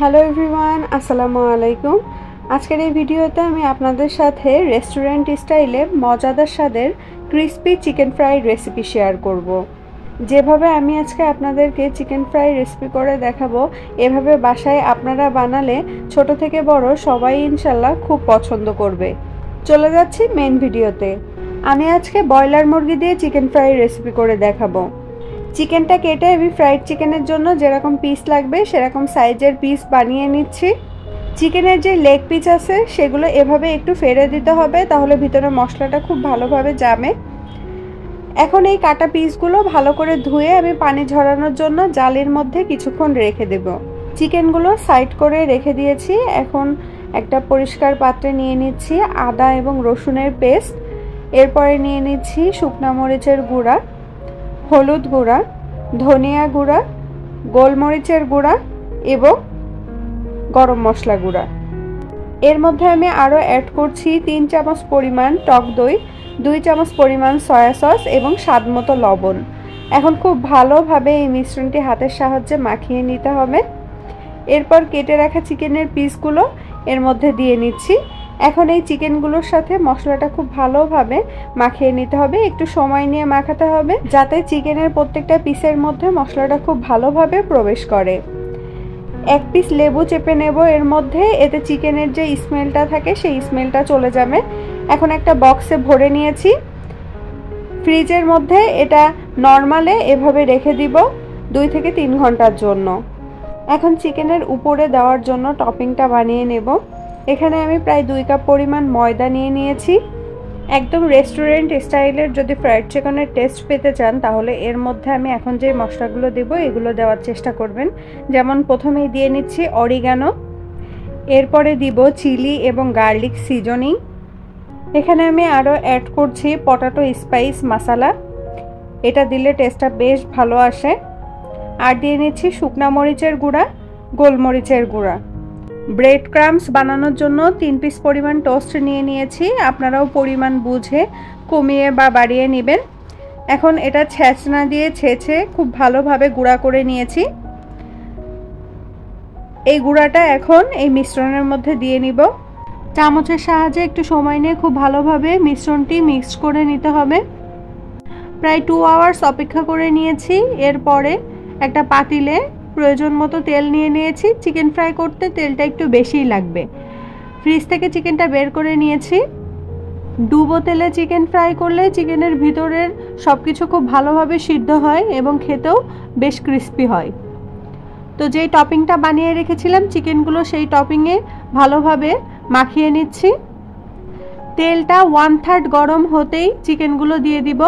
Hello everyone, আসসালামু আলাইকুম। আজকের এই ভিডিওতে আমি আপনাদের সাথে রেস্টুরেন্ট স্টাইলে মজাদার স্বাদের crispy chicken fry recipe share করব। যেভাবে আমি আজকে আপনাদেরকে চিকেন ফ্রাই রেসিপি করে দেখাবো, এভাবে বাসায় আপনারা বানালে ছোট থেকে বড় সবাই ইনশাল্লাহ খুব পছন্দ করবে। চলে যাচ্ছি মেন ভিডিওতে। আমি আজকে ব্রয়লার মুরগি দিয়ে চিকেন ফ্রাই রেসিপি করে দেখাবো। চিকেনটা কেটে আমি ফ্রাইড চিকেনের জন্য যেরকম পিস লাগবে সেরকম সাইজের পিস বানিয়ে নিচ্ছি। চিকেনের যে লেগ পিস আছে সেগুলো এভাবে একটু ফেলে দিতে হবে, তাহলে ভিতরে মশলাটা খুব ভালোভাবে জমে। এখন এই কাটা পিসগুলো ভালো করে ধুয়ে আমি পানি ঝরানোর জন্য জালির মধ্যে কিছুক্ষণ রেখে দেব। চিকেনগুলো সাইড করে রেখে দিয়েছি। এখন একটা পরিষ্কার পাত্রে নিয়ে নিচ্ছি আদা এবং রসুনের পেস্ট। এরপরে নিয়ে নিচ্ছি শুকনা মরিচের গুঁড়া, হলুদ গুঁড়া, ধনিয়া গুঁড়া, গোলমরিচের গুঁড়া এবং গরম মশলা গুঁড়া। এর মধ্যে আমি আরও অ্যাড করছি 3 চামচ পরিমাণ টক দই, 2 চামচ পরিমাণ সয়া সস এবং স্বাদমতো লবণ। এখন খুব ভালোভাবে এই মিশ্রণটি হাতের সাহায্যে মাখিয়ে নিতে হবে। এরপর কেটে রাখা চিকেনের পিসগুলো এর মধ্যে দিয়ে নিচ্ছি। এখন এই চিকেনগুলোর সাথে মশলাটা খুব ভালোভাবে মাখিয়ে নিতে হবে। একটু সময় নিয়ে মাখাতে হবে যাতে চিকেনের প্রত্যেকটা পিসের মধ্যে মশলাটা খুব ভালোভাবে প্রবেশ করে। 1 পিস লেবু চেপে নেব এর মধ্যে, এতে চিকেনের যে স্মেলটা থাকে সেই স্মেলটা চলে যাবে। এখন একটা বক্সে ভরে নিয়েছি। ফ্রিজের মধ্যে এটা নর্মালে এভাবে রেখে দিব 2 থেকে 3 ঘন্টার জন্য। এখন চিকেনের উপরে দেওয়ার জন্য টপিংটা বানিয়ে নেব। এখানে আমি প্রায় 2 কাপ পরিমাণ ময়দা নিয়ে নিয়েছি। একদম রেস্টুরেন্ট স্টাইলের যদি ফ্রাইড চিকেনের টেস্ট পেতে চান তাহলে এর মধ্যে আমি এখন যে মশলাগুলো দেব এগুলো দেওয়ার চেষ্টা করবেন। যেমন প্রথমেই দিয়ে নিচ্ছি অরিগানো, এরপরে দিব চিলি এবং গার্লিক সিজনিং। এখানে আমি আরও অ্যাড করছি পটাটো স্পাইস মশলা, এটা দিলে টেস্টটা বেশ ভালো আসে। আর দিয়ে নিচ্ছি শুকনা মরিচের গুঁড়া, গোলমরিচের গুঁড়া। ব্রেড ক্রাম্বস বানানোর জন্য 3 পিস পরিমাণ টোস্ট নিয়ে নিয়েছি। আপনারাও পরিমাণ বুঝে কমিয়ে বা বাড়িয়ে নেবেন। এখন এটা ছেঁচনা দিয়ে ছেঁচে খুব ভালোভাবে গুঁড়া করে নিয়েছি। এই গুঁড়াটা এখন এই মিশ্রণের মধ্যে দিয়ে নিব। চামচের সাহায্যে একটু সময় নিয়ে খুব ভালোভাবে মিশ্রণটি মিক্সড করে নিতে হবে। প্রায় 2 আওয়ার্স অপেক্ষা করে নিয়েছি। এরপরে একটা পাতিলে প্রয়োজন মতো তেল নিয়ে নিয়েছি। চিকেন ফ্রাই করতে তেলটা একটু বেশিই লাগবে। ফ্রিজ থেকে চিকেনটা বের করে নিয়েছি। ডুবো তেলে চিকেন ফ্রাই করলে চিকেনের ভিতরের সব কিছু খুব ভালোভাবে সিদ্ধ হয় এবং খেতেও বেশ ক্রিস্পি হয়। তো যেই টপিংটা বানিয়ে রেখেছিলাম চিকেনগুলো সেই টপিংয়ে ভালোভাবে মাখিয়ে নিচ্ছি। তেলটা 1/3 গরম হতেই চিকেনগুলো দিয়ে দিব,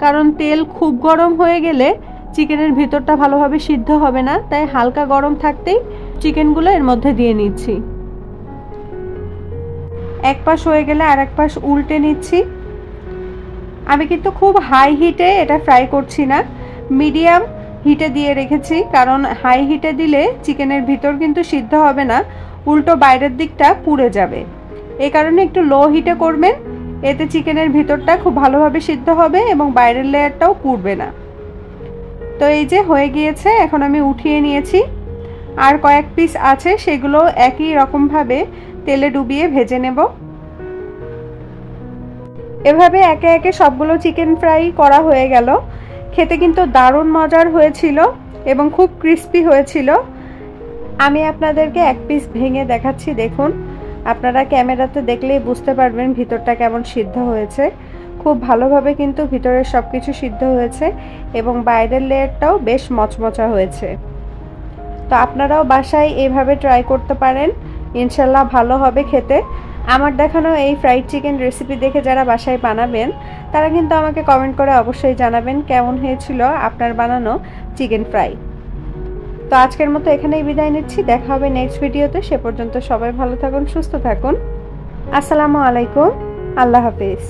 কারণ তেল খুব গরম হয়ে গেলে চিকেনের ভিতরটা ভালোভাবে সিদ্ধ হবে না। তাই হালকা গরম থাকতেই চিকেনগুলো এর মধ্যে দিয়ে নিচ্ছি। এক পাশ হয়ে গেলে আর এক পাশ উল্টে নিচ্ছি। আমি কিন্তু খুব হাই হিটে এটা ফ্রাই করছি না, মিডিয়াম হিটে দিয়ে রেখেছি, কারণ হাই হিটে দিলে চিকেনের ভিতর কিন্তু সিদ্ধ হবে না, উল্টো বাইরের দিকটা পুড়ে যাবে। এই কারণে একটু লো হিটে করবেন, এতে চিকেনের ভিতরটা খুব ভালোভাবে সিদ্ধ হবে এবং বাইরের লেয়ারটাও পুড়বে না। তো এই যে হয়ে গিয়েছে, এখন আমি উঠিয়ে নিয়েছি। আর কয়েক পিস আছে সেগুলো একই রকমভাবে তেলে ডুবিয়ে ভেজে নেব। এভাবে একে একে সবগুলো চিকেন ফ্রাই করা হয়ে গেল। খেতে কিন্তু দারুণ মজার হয়েছিল এবং খুব ক্রিস্পি হয়েছিল। আমি আপনাদেরকে 1 পিস ভেঙে দেখাচ্ছি, দেখুন। আপনারা ক্যামেরাতে দেখলেই বুঝতে পারবেন ভিতরটা কেমন সিদ্ধ হয়েছে। খুব ভালোভাবে কিন্তু ভিতরের সব কিছু সিদ্ধ হয়েছে এবং বাইরের লেয়ারটাও বেশ মচমচা হয়েছে। তো আপনারাও বাসায় এইভাবে ট্রাই করতে পারেন, ইনশাল্লাহ ভালো হবে খেতে। আমার দেখানো এই ফ্রাইড চিকেন রেসিপি দেখে যারা বাসায় বানাবেন তারা কিন্তু আমাকে কমেন্ট করে অবশ্যই জানাবেন কেমন হয়েছিল আপনার বানানো চিকেন ফ্রাই। তো আজকের মতো এখানেই বিদায় নিচ্ছি। দেখা হবে নেক্সট ভিডিওতে। সে পর্যন্ত সবাই ভালো থাকুন, সুস্থ থাকুন। আসসালামু আলাইকুম, আল্লাহ হাফেজ।